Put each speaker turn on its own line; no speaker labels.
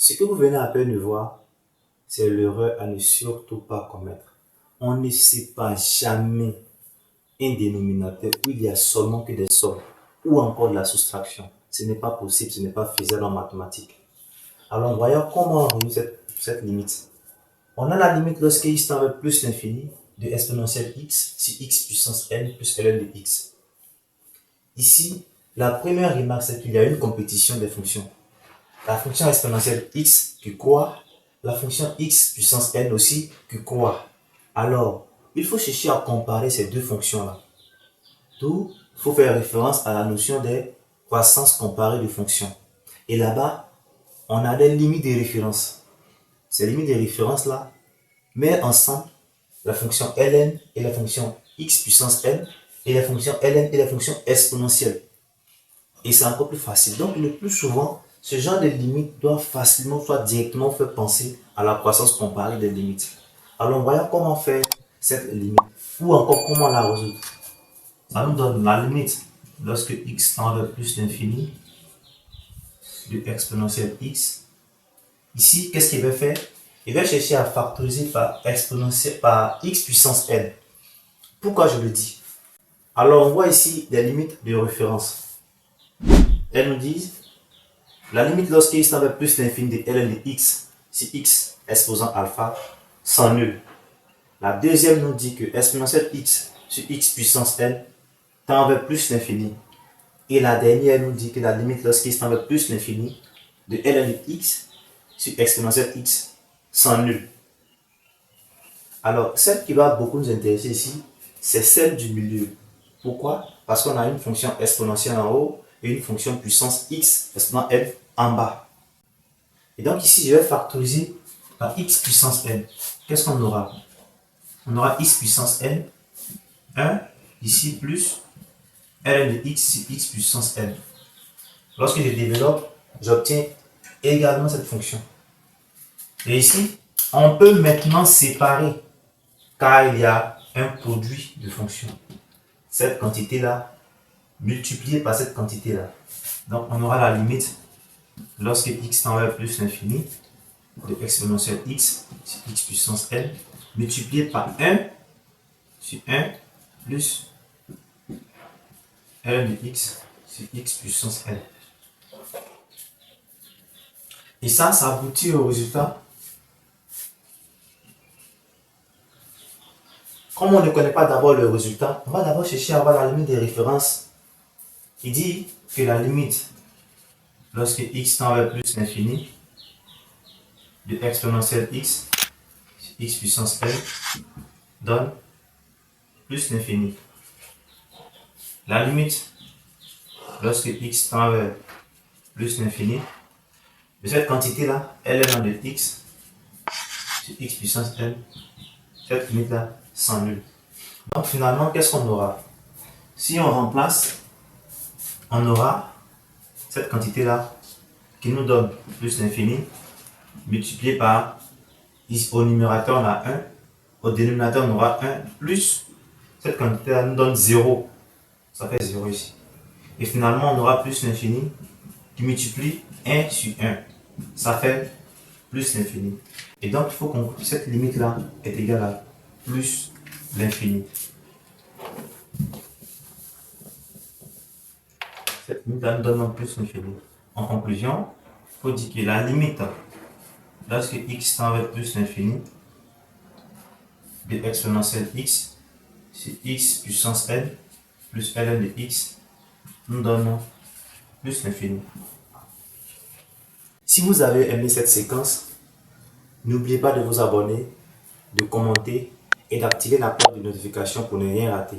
Ce que vous venez à peine de voir, c'est l'erreur à ne surtout pas commettre. On ne sépare jamais un dénominateur où il y a seulement que des sommes ou encore de la soustraction. Ce n'est pas possible, ce n'est pas faisable en mathématiques. Alors voyons comment on résout cette limite. On a la limite lorsque x tend vers plus l'infini de exponentielle x sur x puissance n plus ln de x. Ici, la première remarque, c'est qu'il y a une compétition des fonctions. La fonction exponentielle x qui croît, la fonction x puissance n aussi qui croît. Alors, il faut chercher à comparer ces deux fonctions-là. D'où il faut faire référence à la notion des croissances comparées de fonctions. Et là-bas, on a des limites de référence. Ces limites de référence-là mettent ensemble la fonction ln et la fonction x puissance n et la fonction ln et la fonction exponentielle. Et c'est encore plus facile. Donc, le plus souvent, ce genre de limite doit facilement, soit directement faire penser à la croissance comparée des limites. Alors, voyons comment faire cette limite ou encore comment la résoudre. Ça nous donne la limite lorsque x tend vers plus l'infini de exponentielle x. Ici, qu'est-ce qu'il va faire? Il va chercher à factoriser par x puissance n. Pourquoi je le dis? Alors, on voit ici des limites de référence. Elles nous disent la limite lorsque x tend vers plus l'infini de ln de x si x exposant alpha s'annule. La deuxième nous dit que exponentielle x sur x puissance n tend vers plus l'infini. Et la dernière nous dit que la limite lorsque x tend vers plus l'infini de ln de x sur exponentielle x s'annule. Alors, celle qui va beaucoup nous intéresser ici, c'est celle du milieu. Pourquoi? Parce qu'on a une fonction exponentielle en haut et une fonction puissance x exponent n en bas. Et donc ici, je vais factoriser par x puissance n. Qu'est-ce qu'on aura? On aura x puissance n, 1, ici, plus ln de x sur x puissance n. Lorsque je développe, j'obtiens également cette fonction. Et ici, on peut maintenant séparer, car il y a un produit de fonctions. Cette quantité-là, multipliée par cette quantité-là. Donc, on aura la limite lorsque x tend vers plus l'infini de exponentielle x sur x puissance n multiplié par 1 sur 1 plus ln de x sur x puissance n. Et ça aboutit au résultat. Comme on ne connaît pas d'abord le résultat, on va d'abord chercher à avoir la limite des références. Il dit que la limite lorsque x tend vers plus l'infini de exponentielle x sur x puissance n donne plus l'infini. La limite lorsque x tend vers plus l'infini de cette quantité-là, ln de x sur x puissance n, cette limite-là s'annule. Donc finalement, qu'est-ce qu'on aura? Si on remplace, on aura cette quantité-là qui nous donne plus l'infini multiplié par, au numérateur on a 1, au dénominateur on aura 1, plus cette quantité-là nous donne 0. Ça fait 0 ici. Et finalement, on aura plus l'infini qui multiplie 1 sur 1. Ça fait plus l'infini. Et donc, il faut que cette limite-là est égale à plus l'infini. Cette limite-là nous donne plus l'infini. En conclusion, il faut dire que la limite, lorsque x tend vers plus l'infini, de exponentielle x sur x puissance n plus ln de x nous donne plus l'infini. Si vous avez aimé cette séquence, n'oubliez pas de vous abonner, de commenter et d'activer la cloche de notification pour ne rien rater.